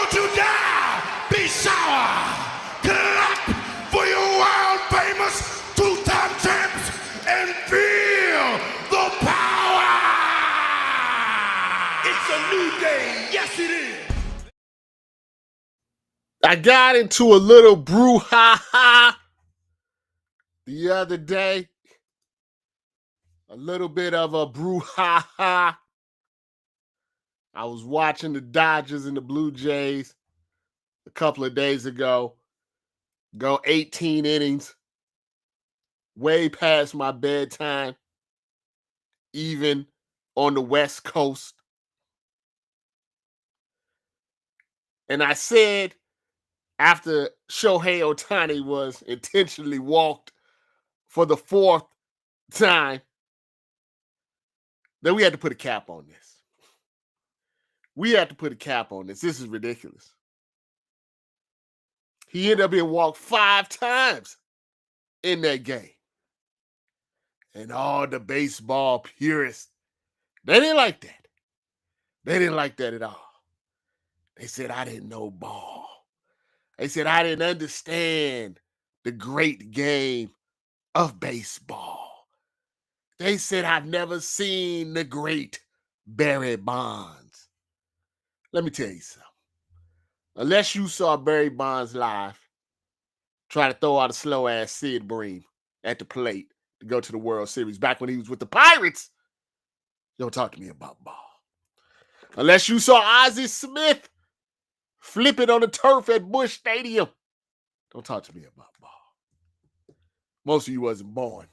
Don't you dare be sour. Clap for your world famous two-time champs and feel the power. It's a new day. Yes, it is. I got into a little brouhaha the other day. A little bit of a brouhaha. I was watching the Dodgers and the Blue Jays a couple of days ago go 18 innings, way past my bedtime, even on the West Coast. And I said, after Shohei Ohtani was intentionally walked for the fourth time, that we had to put a cap on this. We had to put a cap on this. This is ridiculous. He ended up being walked 5 times in that game. And all the baseball purists, they didn't like that. They didn't like that at all. They said, I didn't know ball. They said, I didn't understand the great game of baseball. They said, I've never seen the great Barry Bonds. Let me tell you something. Unless you saw Barry Bonds live, try to throw out a slow-ass Sid Bream at the plate to go to the World Series back when he was with the Pirates, don't talk to me about ball. Unless you saw Ozzie Smith flip it on the turf at Busch Stadium, don't talk to me about ball. Most of you wasn't born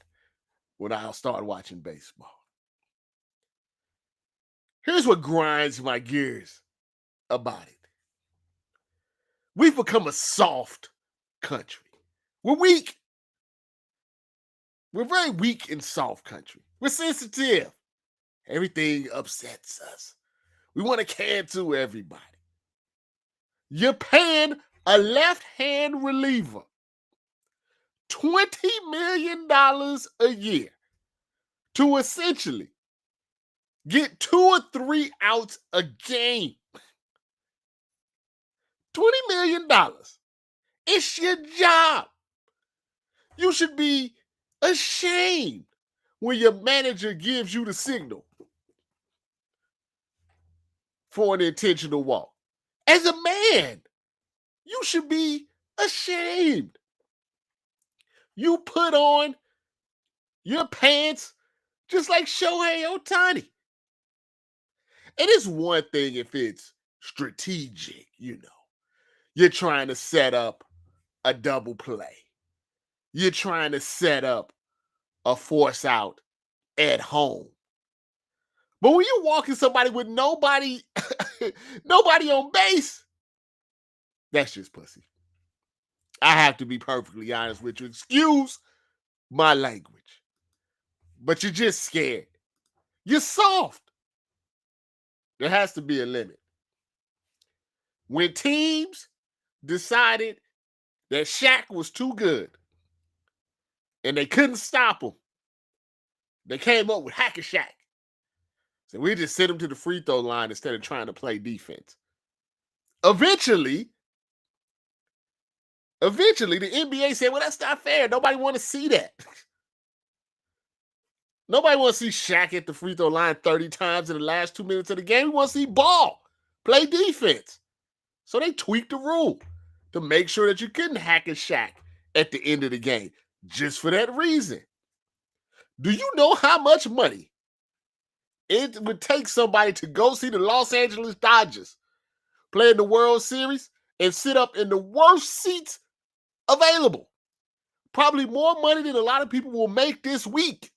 when I started watching baseball. Here's what grinds my gears about it. We've become a soft country. We're weak. We're very weak in soft country. We're sensitive. Everything upsets us. We want to cancel everybody. You're paying a left-hand reliever $20 million a year to essentially get 2 or 3 outs a game. $20 million. It's your job. You should be ashamed when your manager gives you the signal for an intentional walk. As a man, you should be ashamed. You put on your pants just like Shohei Ohtani. And it's one thing if it's strategic, you know. You're trying to set up a double play. You're trying to set up a force out at home. But when you're walking somebody with nobody on base, that's just pussy. I have to be perfectly honest with you. Excuse my language. But you're just scared. You're soft. There has to be a limit. When teams decided that Shaq was too good and they couldn't stop him, they came up with Hack a Shaq. So we just sent him to the free throw line instead of trying to play defense. Eventually, the NBA said, well, that's not fair. Nobody want to see that. Nobody want to see Shaq at the free throw line 30 times in the last 2 minutes of the game. We want to see ball, play defense. So they tweaked the rule to make sure that you couldn't hack a Shaq at the end of the game, just for that reason. Do you know how much money it would take somebody to go see the Los Angeles Dodgers play in the World Series and sit up in the worst seats available? Probably more money than a lot of people will make this week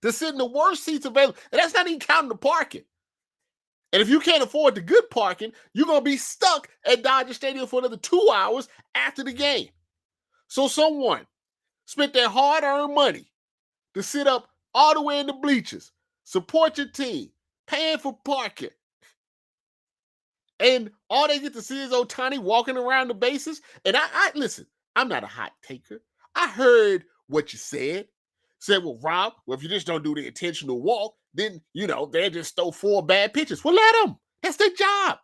to sit in the worst seats available. And that's not even counting the parking. And if you can't afford the good parking, you're going to be stuck at Dodger Stadium for another 2 hours after the game. So someone spent their hard-earned money to sit up all the way in the bleachers, support your team, paying for parking. And all they get to see is Ohtani walking around the bases. And I listen, I'm not a hot taker. I heard what you said. Said, well, Rob, if you just don't do the intentional walk, then, they just throw 4 bad pitches. Well, let them. That's their job.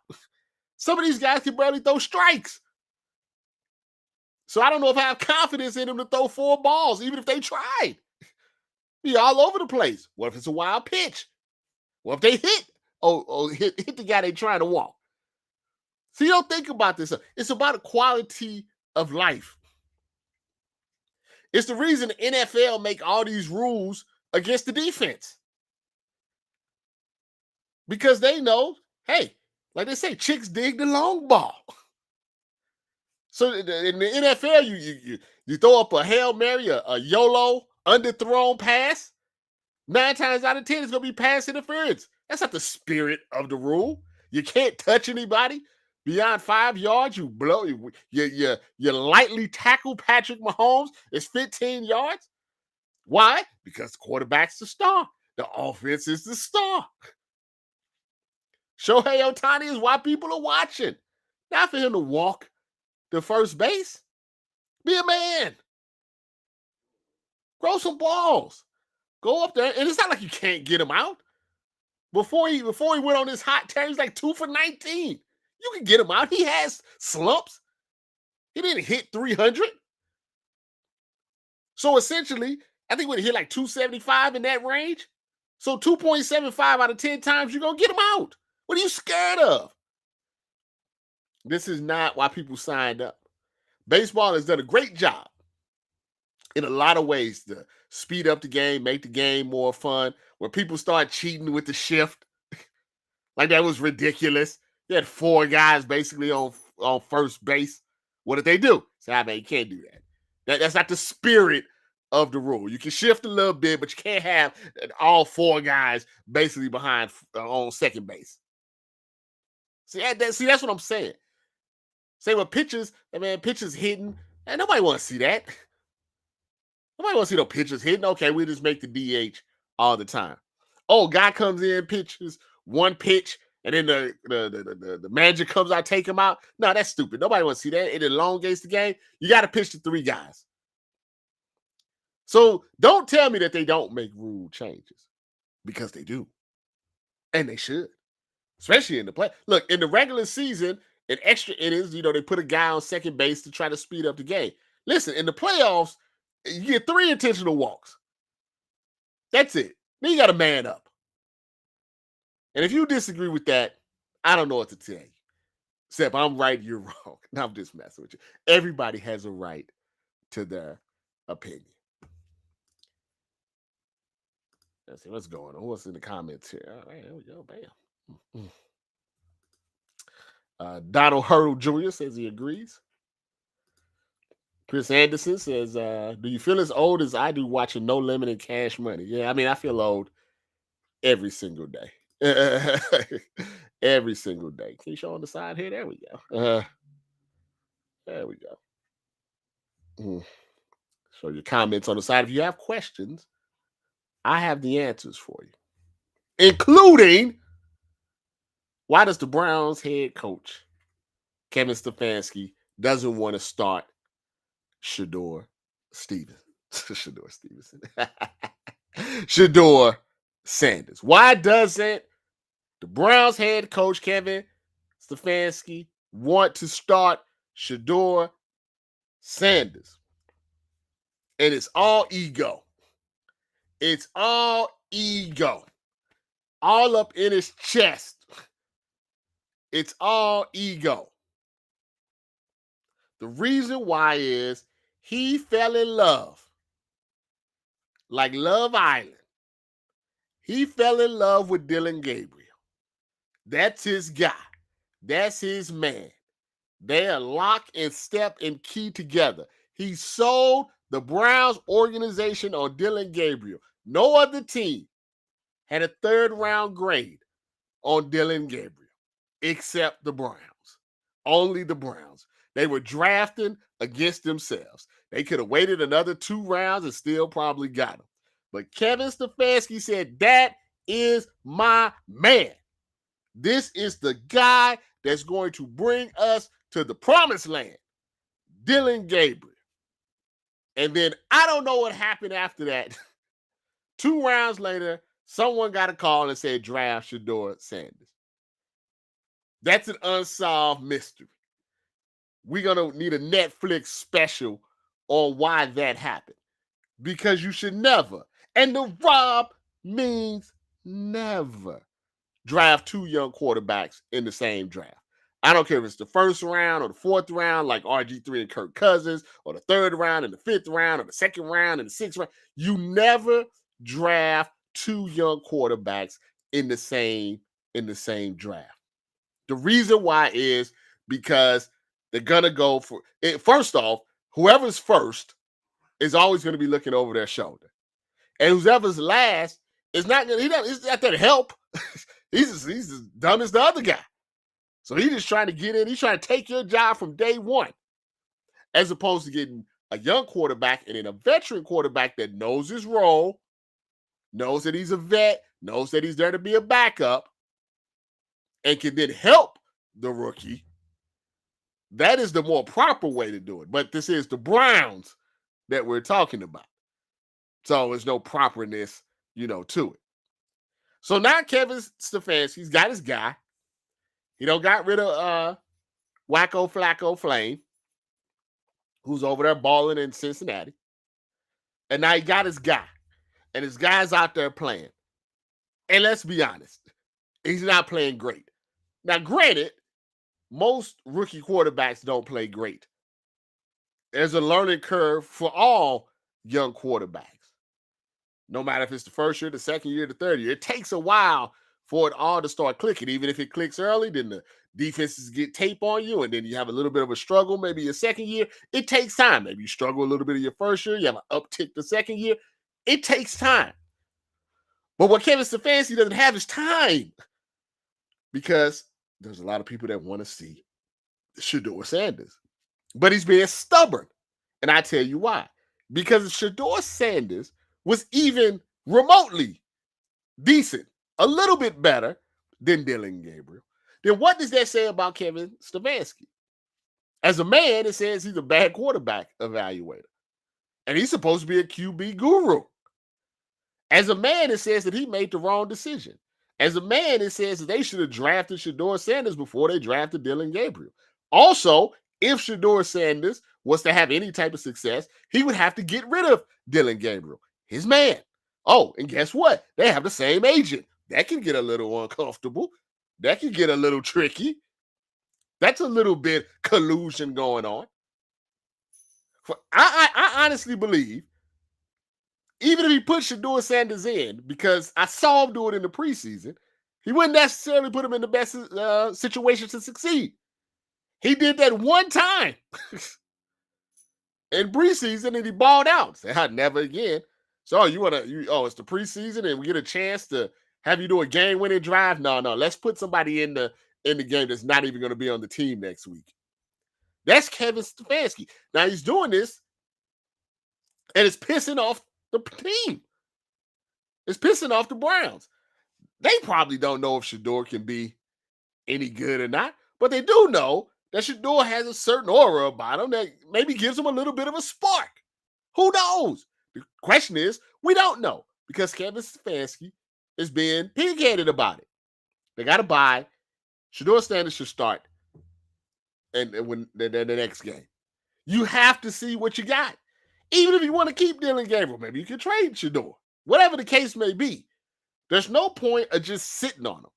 Some of these guys can barely throw strikes. So I don't know if I have confidence in them to throw 4 balls, even if they tried. Be all over the place. What if it's a wild pitch? What if they hit? Hit the guy they trying to walk. So you don't think about this. It's about a quality of life. It's the reason the NFL make all these rules against the defense. Because they know, hey, like they say, chicks dig the long ball. So in the NFL, you throw up a Hail Mary, a YOLO, underthrown pass. 9 times out of 10, it's going to be pass interference. That's not the spirit of the rule. You can't touch anybody beyond 5 yards. You blow. You lightly tackle Patrick Mahomes. It's 15 yards. Why? Because the quarterback's the star. The offense is the star. Shohei Ohtani is why people are watching. Not for him to walk to first base. Be a man. Grow some balls. Go up there. And it's not like you can't get him out. Before he went on this hot tear, he's like 2 for 19. You can get him out. He has slumps. He didn't hit 300. So essentially, I think when he hit like 275 in that range. So 2.75 out of 10 times, you're going to get him out. What are you scared of? This is not why people signed up. Baseball has done a great job in a lot of ways to speed up the game, make the game more fun. When people start cheating with the shift, like that was ridiculous. You had 4 guys basically on first base. What did they do? Say, man, you can't do that. That's not the spirit of the rule. You can shift a little bit, but you can't have all 4 guys basically behind on second base. See, that's what I'm saying. Say with pitchers, pitchers hitting, and nobody want to see that. Nobody want to see no pitchers hitting. Okay, we just make the DH all the time. Oh, guy comes in, pitches 1 pitch, and then the manager comes out, take him out. No, that's stupid. Nobody want to see that. It elongates the game. You got to pitch to 3 guys. So don't tell me that they don't make rule changes, because they do, and they should. Especially in the play. Look, in the regular season, in extra innings, they put a guy on second base to try to speed up the game. Listen, in the playoffs, you get 3 intentional walks. That's it. Then you got to man up. And if you disagree with that, I don't know what to tell you. Except I'm right, you're wrong. No, I'm just messing with you. Everybody has a right to their opinion. Let's see what's going on. What's in the comments here? All right, there we go. Bam. Donald Hurdle Jr. says he agrees. Chris Anderson says, do you feel as old as I do watching No Limit and Cash Money? Yeah, I feel old every single day. Every single day. Can you show on the side here? There we go. There we go. So your comments on the side. If you have questions, I have the answers for you, including why does the Browns head coach, Kevin Stefanski, doesn't want to start Shedeur Stevens. Shedeur Sanders. Why doesn't the Browns head coach, Kevin Stefanski, want to start Shedeur Sanders? And it's all ego. It's all ego. All up in his chest. It's all ego. The reason why is he fell in love. Like Love Island. He fell in love with Dylan Gabriel. That's his guy. That's his man. They are lock and step and key together. He sold the Browns organization on Dylan Gabriel. No other team had a 3rd round grade on Dylan Gabriel except the Browns. Only the Browns. They were drafting against themselves. They could have waited another 2 rounds and still probably got him. But Kevin Stefanski said, that is my man. This is the guy that's going to bring us to the promised land. Dylan Gabriel. And then I don't know what happened after that. 2 rounds later, someone got a call and said draft Shedeur Sanders. That's an unsolved mystery. We're going to need a Netflix special on why that happened. Because you should never, and the Rob means never, draft two young quarterbacks in the same draft. I don't care if it's the first round or the fourth round, like RG3 and Kirk Cousins, or the third round and the fifth round, or the second round and the sixth round. You never draft two young quarterbacks in the same draft. The reason why is because they're gonna go for it. First off, whoever's first is always going to be looking over their shoulder, and whoever's last is not going. He's not there to help. he's as dumb as the other guy. So he's just trying to get in. He's trying to take your job from day one, as opposed to getting a young quarterback and then a veteran quarterback that knows his role, knows that he's a vet, knows that he's there to be a backup, and can then help the rookie. That is the more proper way to do it. But this is the Browns that we're talking about. So there's no properness, to it. So now Kevin Stefanski's got his guy. He don't got rid of Wacko Flacco Flame, who's over there balling in Cincinnati. And now he got his guy. And his guy's out there playing. And let's be honest, he's not playing great. Now, granted, most rookie quarterbacks don't play great. There's a learning curve for all young quarterbacks. No matter if it's the first year, the second year, the third year. It takes a while for it all to start clicking. Even if it clicks early, then the defenses get tape on you, and then you have a little bit of a struggle maybe your second year. It takes time. Maybe you struggle a little bit in your first year. You have an uptick the second year. It takes time. But what Kevin Stefanski doesn't have is time, because there's a lot of people that want to see Shedeur Sanders. But he's being stubborn. And I tell you why. Because if Shedeur Sanders was even remotely decent, a little bit better than Dylan Gabriel, then what does that say about Kevin Stefanski? As a man, it says he's a bad quarterback evaluator. And he's supposed to be a QB guru. As a man, it says that he made the wrong decision. As a man, it says that they should have drafted Shedeur Sanders before they drafted Dylan Gabriel. Also, if Shedeur Sanders was to have any type of success, he would have to get rid of Dylan Gabriel, his man. Oh, and guess what? They have the same agent. That can get a little uncomfortable. That can get a little tricky. That's a little bit collusion going on. I honestly believe, even if he put Shedeur Sanders in, because I saw him do it in the preseason, he wouldn't necessarily put him in the best situation to succeed. He did that one time in preseason, and he balled out. Said, never again. So it's the preseason, and we get a chance to have you do a game-winning drive? No. Let's put somebody in the game that's not even going to be on the team next week. That's Kevin Stefanski. Now he's doing this, and it's pissing off the team. It's pissing off the Browns. They probably don't know if Shedeur can be any good or not, but they do know that Shedeur has a certain aura about him that maybe gives him a little bit of a spark. Who knows? The question is, we don't know, because Kevin Stefanski is being pig-headed about it. They got to buy. Shedeur Sanders should start and when the next game. You have to see what you got. Even if you want to keep Dylan Gabriel, maybe you can trade Shedeur. Whatever the case may be, there's no point of just sitting on them.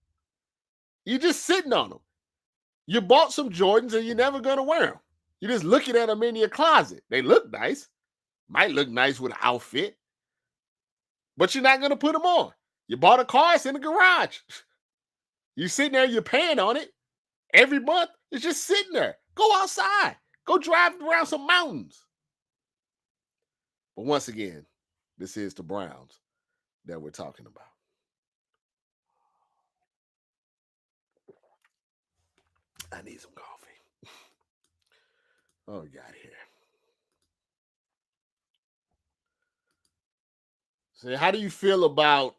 You're just sitting on them. You bought some Jordans and you're never going to wear them. You're just looking at them in your closet. They look nice. Might look nice with an outfit. But you're not going to put them on. You bought a car, it's in the garage. You're sitting there, you're paying on it. Every month, it's just sitting there. Go outside. Go drive around some mountains. But once again, this is the Browns that we're talking about. I need some coffee. Oh, we got here. So how do you feel about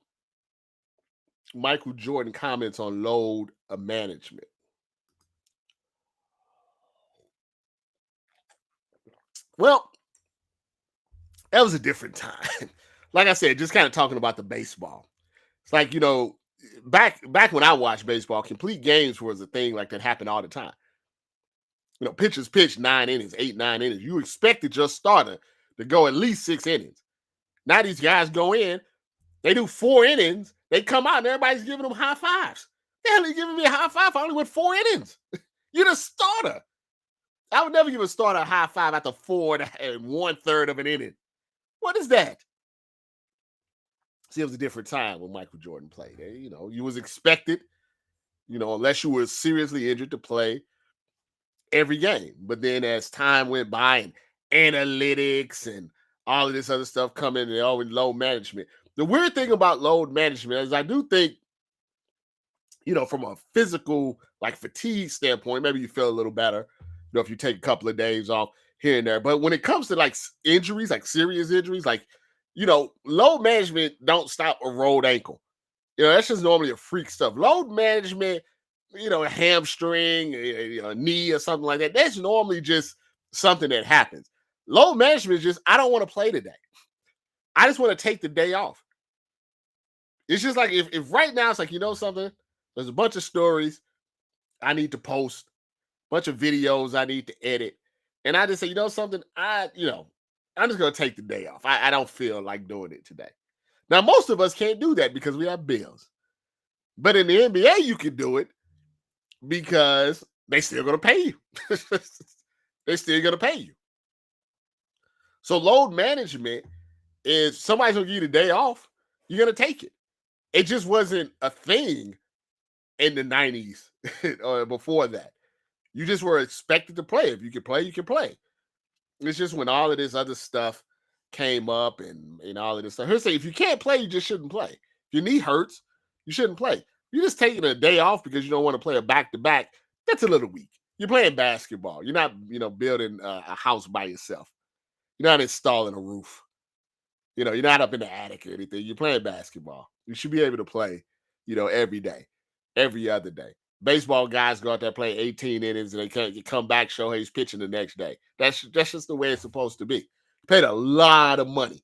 Michael Jordan comments on load management? Well, that was a different time. Like I said, just kind of talking about the baseball. It's like, back when I watched baseball, complete games was a thing like that happened all the time. Pitchers pitch 9 innings, 8, 9 innings. You expected your starter to go at least 6 innings. Now these guys go in, they do 4 innings, they come out and everybody's giving them high fives. The hell are you giving me a high five? I only went 4 innings. You're the starter. I would never give a starter a high five after 4 1/3 of an inning. What is that? See, it was a different time when Michael Jordan played. You was expected, unless you were seriously injured, to play every game. But then as time went by and analytics and all of this other stuff come in, and always load management. The weird thing about load management is I do think, from a physical, like, fatigue standpoint, maybe you feel a little better, if you take a couple of days off here and there. But when it comes to like injuries, like serious injuries, like, load management don't stop a rolled ankle. That's just normally a freak stuff. Load management, a hamstring, a knee or something like that, that's normally just something that happens. Load management is just, I don't want to play today. I just want to take the day off. It's just like if right now it's like, something, there's a bunch of stories I need to post, bunch of videos I need to edit. And I just say, something, I'm just going to take the day off. I don't feel like doing it today. Now, most of us can't do that because we have bills. But in the NBA, you can do it because they still going to pay you. They still going to pay you. So load management is somebody's going to give you the day off, you're going to take it. It just wasn't a thing in the 90s or before that. You just were expected to play. If you could play, you can play. It's just when all of this other stuff came up and all of this stuff. Here's say, if you can't play, you just shouldn't play. If your knee hurts, you shouldn't play. You're just taking a day off because you don't want to play a back-to-back. That's a little weak. You're playing basketball. You're not, building a house by yourself. You're not installing a roof. You're not up in the attic or anything. You're playing basketball. You should be able to play, every day, every other day. Baseball guys go out there, play 18 innings, and they come back, Shohei's pitching the next day. That's just the way it's supposed to be. You paid a lot of money.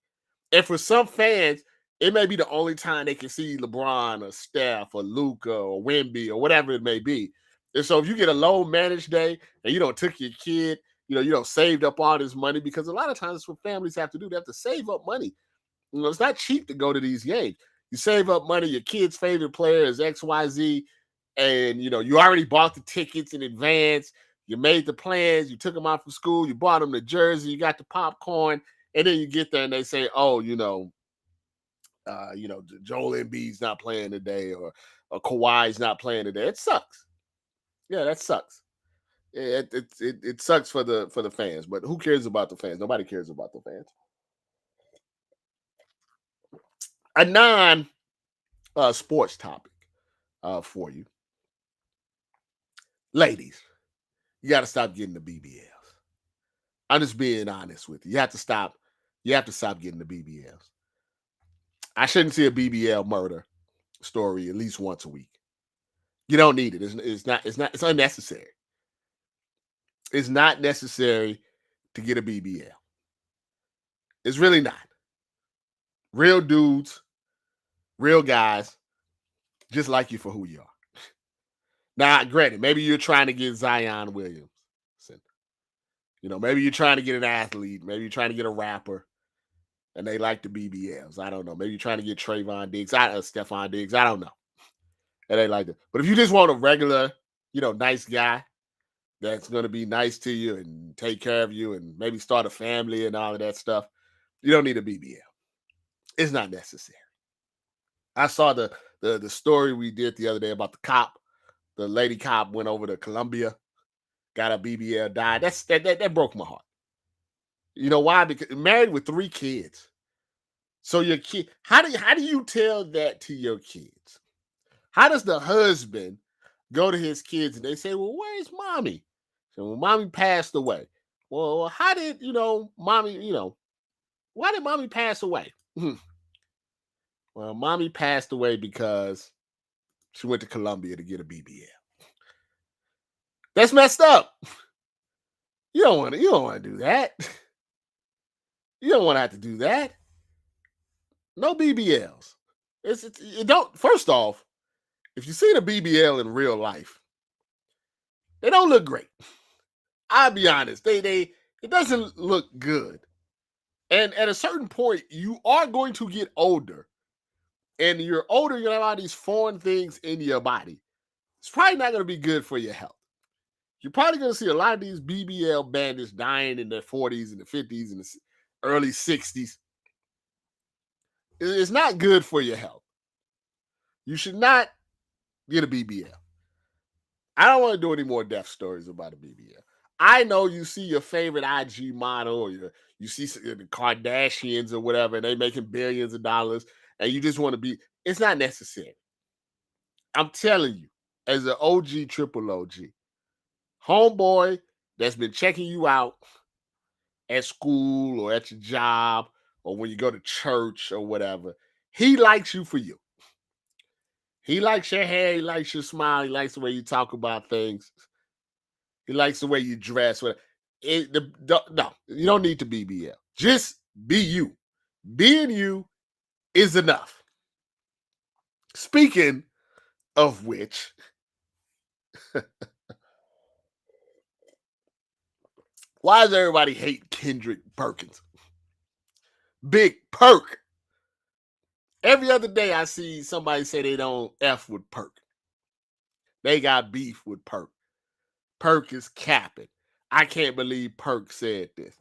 And for some fans, it may be the only time they can see LeBron or Steph or Luka or Wemby or whatever it may be. And so if you get a low managed day and you don't took your kid, you don't saved up all this money, because a lot of times it's what families have to do. They have to save up money. It's not cheap to go to these games. You save up money. Your kid's favorite player is XYZ. And, you already bought the tickets in advance. You made the plans. You took them out from school. You bought them the jersey. You got the popcorn. And then you get there and they say, oh, Joel Embiid's not playing today, or Kawhi's not playing today. It sucks. Yeah, that sucks. It sucks for the fans. But who cares about the fans? Nobody cares about the fans. A non-sports topic for you. Ladies, you got to stop getting the BBLs. I'm just being honest with you. You have to stop getting the BBLs. I shouldn't see a BBL murder story at least once a week. You don't need it. It's unnecessary. It's not necessary to get a BBL. It's really not. Real dudes, real guys, just like you for who you are. Now, granted, maybe you're trying to get Zion Williamson. Maybe you're trying to get an athlete. Maybe you're trying to get a rapper, and they like the BBLs. I don't know. Maybe you're trying to get Trayvon Diggs, Stephon Diggs. I don't know. And they like it. But if you just want a regular, nice guy that's going to be nice to you and take care of you and maybe start a family and all of that stuff, you don't need a BBL. It's not necessary. I saw the story we did the other day about the cop. The lady cop went over to Colombia, got a BBL, died. That broke my heart. You know why? Because married with 3 kids. So your kid, how do you tell that to your kids? How does the husband go to his kids and they say, well, where's mommy? So, well, mommy passed away. Well, how did, mommy, why did mommy pass away? Well, mommy passed away because she went to Colombia to get a BBL. That's messed up. You don't want to do that. You don't want to have to do that. No BBLs. It don't. First off, if you see the BBL in real life, they don't look great. I'll be honest. It doesn't look good. And at a certain point, you are going to get older. And you're older, you have all these foreign things in your body. It's probably not going to be good for your health. You're probably going to see a lot of these BBL bandits dying in their 40s and the 50s and the early 60s. It's not good for your health. You should not get a BBL. I don't want to do any more death stories about a BBL. I know you see your favorite IG model or you see the Kardashians or whatever, and they making billions of dollars, and you just want to be. It's not necessary. I'm telling you, as an OG, triple OG, homeboy that's been checking you out at school or at your job or when you go to church or whatever, he likes you for you. He likes your hair. He likes your smile. He likes the way you talk about things. He likes the way you dress. No, you don't need to BBL. Just be you. Being you is enough. Speaking of which, why does everybody hate Kendrick Perkins? Big Perk. Every other day I see somebody say they don't F with Perk. They got beef with Perk. Perk is capping. I can't believe Perk said this.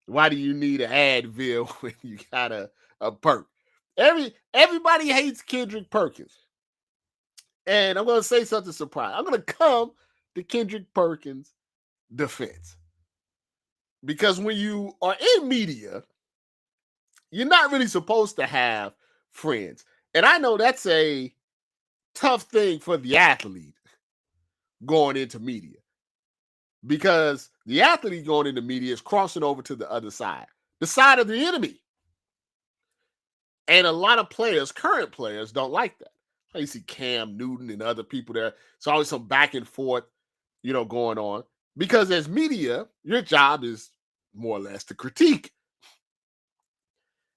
Why do you need an Advil when you got a Perk? Everybody hates Kendrick Perkins. And I'm going to say something surprising. I'm going to come to Kendrick Perkins' defense. Because when you are in media, you're not really supposed to have friends. And I know that's a tough thing for the athlete going into media. Because the athlete going into media is crossing over to the other side, the side of the enemy. And a lot of players, current players, don't like that. You see Cam Newton and other people there. It's always some back and forth, going on. Because as media, your job is more or less to critique.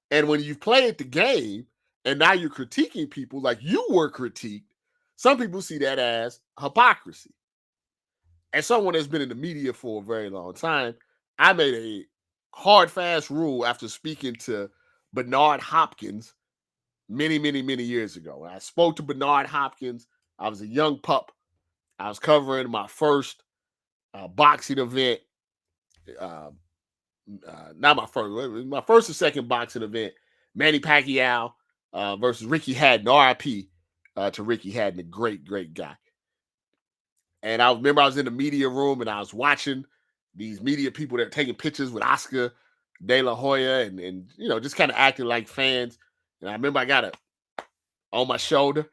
And when you've played the game and now you're critiquing people like you were critiqued, some people see that as hypocrisy. As someone that's been in the media for a very long time, I made a hard, fast rule after speaking to Bernard Hopkins many, many, many years ago. When I spoke to Bernard Hopkins, I was a young pup. I was covering my first boxing event. Not my first, my first or second boxing event. Manny Pacquiao versus Ricky Hatton, RIP to Ricky Hatton, a great, great guy. And I remember I was in the media room and I was watching these media people that are taking pictures with Oscar De La Hoya and just kind of acting like fans. And I remember I got it on my shoulder.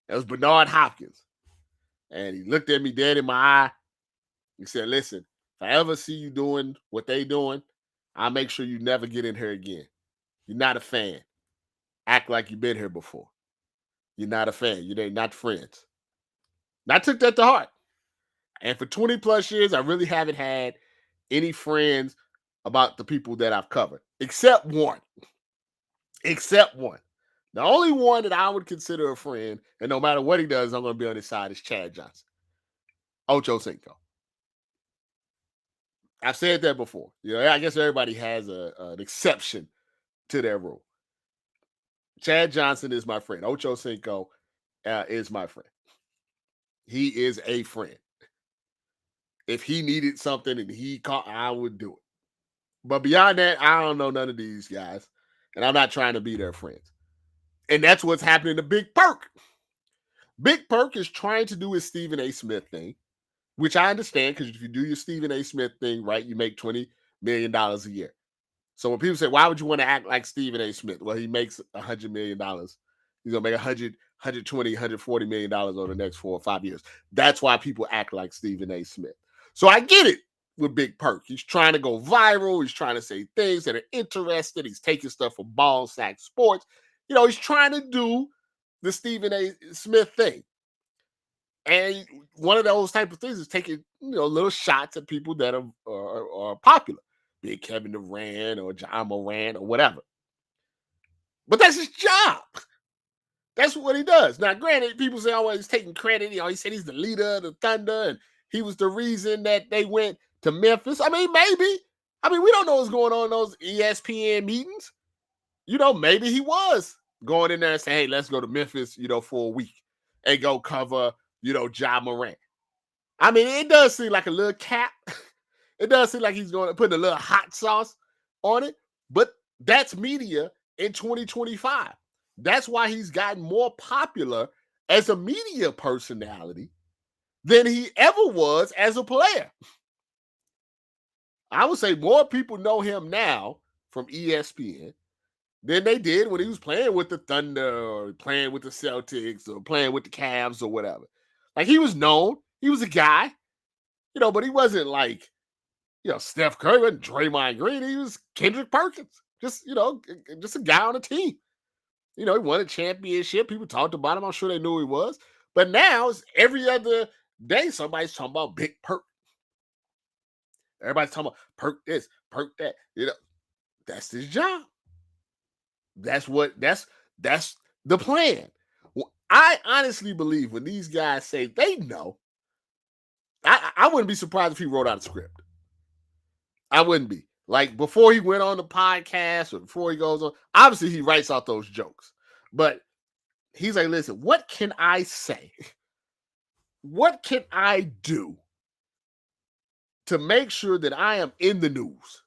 It was Bernard Hopkins. And he looked at me dead in my eye. He said, listen, if I ever see you doing what they doing, I'll make sure you never get in here again. You're not a fan. Act like you've been here before. You're not a fan. You're not friends. And I took that to heart. And for 20 plus years, I really haven't had any friends about the people that I've covered, except one. Except one. The only one that I would consider a friend, and no matter what he does, I'm going to be on his side, is Chad Johnson. Ocho Cinco. I've said that before. I guess everybody has an exception to their rule. Chad Johnson is my friend. Ocho Cinco is my friend. He is a friend. If he needed something and he called, I would do it. But beyond that, I don't know none of these guys. And I'm not trying to be their friends. And that's what's happening to Big Perk. Big Perk is trying to do his Stephen A. Smith thing, which I understand because if you do your Stephen A. Smith thing, right, you make $20 million a year. So when people say, why would you want to act like Stephen A. Smith? Well, he makes $100 million. He's going to make $120, $140 million over the next 4 or 5 years. That's why people act like Stephen A. Smith. So I get it with Big Perk. He's trying to go viral. He's trying to say things that are interesting. He's taking stuff from Ball Sack Sports. He's trying to do the Stephen A. Smith thing. And one of those type of things is taking, little shots at people that are popular, be it Kevin Durant or John Moran or whatever. But that's his job. That's what he does. Now, granted, people say, oh, he's taking credit. He said he's the leader of the Thunder, and he was the reason that they went to Memphis. I mean, maybe. I mean, we don't know what's going on in those ESPN meetings. Maybe he was going in there and saying, hey, let's go to Memphis, for a week and go cover, Ja Morant. I mean, it does seem like a little cap. It does seem like he's going to put a little hot sauce on it, but that's media in 2025. That's why he's gotten more popular as a media personality than he ever was as a player. I would say more people know him now from ESPN than they did when he was playing with the Thunder or playing with the Celtics or playing with the Cavs or whatever. Like, he was known. He was a guy, but he wasn't like, Steph Curry wasn't Draymond Green. He was Kendrick Perkins. Just a guy on the team. He won a championship. People talked about him. I'm sure they knew who he was. But now, it's every other day, somebody's talking about Big Perk. Everybody's talking about Perk this, Perk that. That's his job. That's the plan. Well, I honestly believe when these guys say they know, I wouldn't be surprised if he wrote out a script. I wouldn't be. Like, before he went on the podcast or before he goes on, obviously he writes out those jokes. But he's like, listen, what can I say? What can I do to make sure that I am in the news?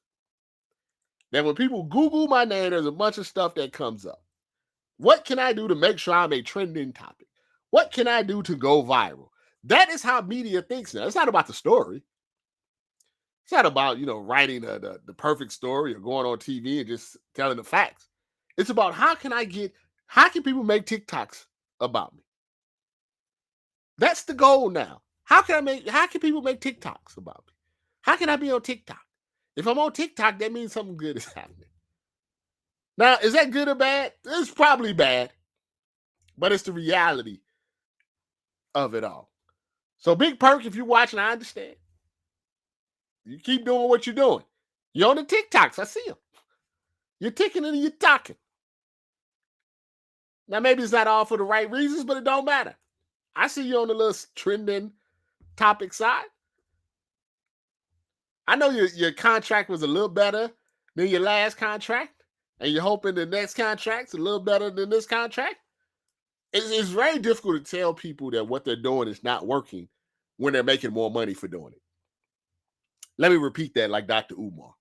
That when people Google my name, there's a bunch of stuff that comes up. What can I do to make sure I'm a trending topic? What can I do to go viral? That is how media thinks now. It's not about the story. It's not about, writing the perfect story or going on TV and just telling the facts. It's about how can people make TikToks about me? That's the goal now. How can people make TikToks about me? How can I be on TikTok? If I'm on TikTok, that means something good is happening. Now, is that good or bad? It's probably bad, but it's the reality of it all. So, Big Perk, if you're watching, I understand. You keep doing what you're doing. You're on the TikToks. I see them. You're ticking and you're talking. Now, maybe it's not all for the right reasons, but it don't matter. I see you on the little trending topic side. I know your contract was a little better than your last contract, and you're hoping the next contract's a little better than this contract. It's very difficult to tell people that what they're doing is not working when they're making more money for doing it. Let me repeat that like Dr. Umar.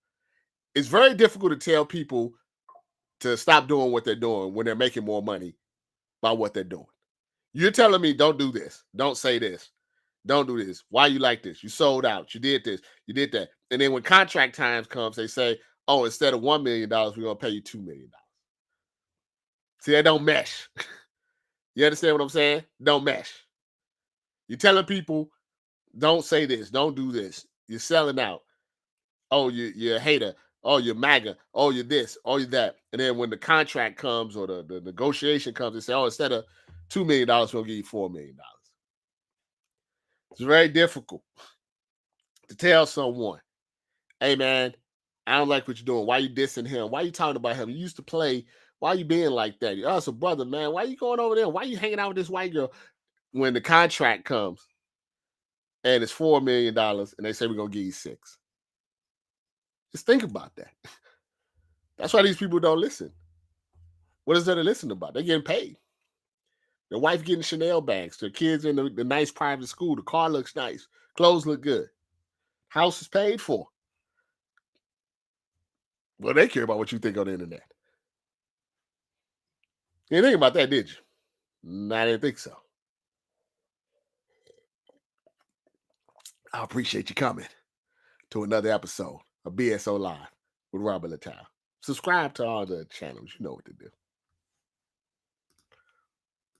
It's very difficult to tell people to stop doing what they're doing when they're making more money by what they're doing. You're telling me don't do this. Don't say this. Don't do this. Why you like this? You sold out. You did this. You did that. And then when contract times comes, they say, oh, instead of $1 million, we're going to pay you $2 million. See, that don't mesh. You understand what I'm saying? Don't mesh. You're telling people, don't say this. Don't do this. You're selling out. Oh, you're a hater. Oh, you're MAGA. Oh, you're this. Oh, you're that. And then when the contract comes or the negotiation comes, they say, oh, instead of $2 million, we'll give you $4 million. It's very difficult to tell someone, hey, man, I don't like what you're doing. Why you dissing him? Why you talking about him? You used to play. Why you being like that? Oh, it's a brother, man. Why you going over there? Why you hanging out with this white girl? When the contract comes and it's $4 million and they say we're going to give you $6 million. Just think about that. That's why these people don't listen. What is there to listen about? They're getting paid. Their wife getting Chanel bags. Their kids in the nice private school. The car looks nice. Clothes look good. House is paid for. Well, they care about what you think on the internet. You didn't think about that, did you? No, I didn't think so. I appreciate you coming to another episode of BSO Live with Robert Littal. Subscribe to all the channels. You know what to do.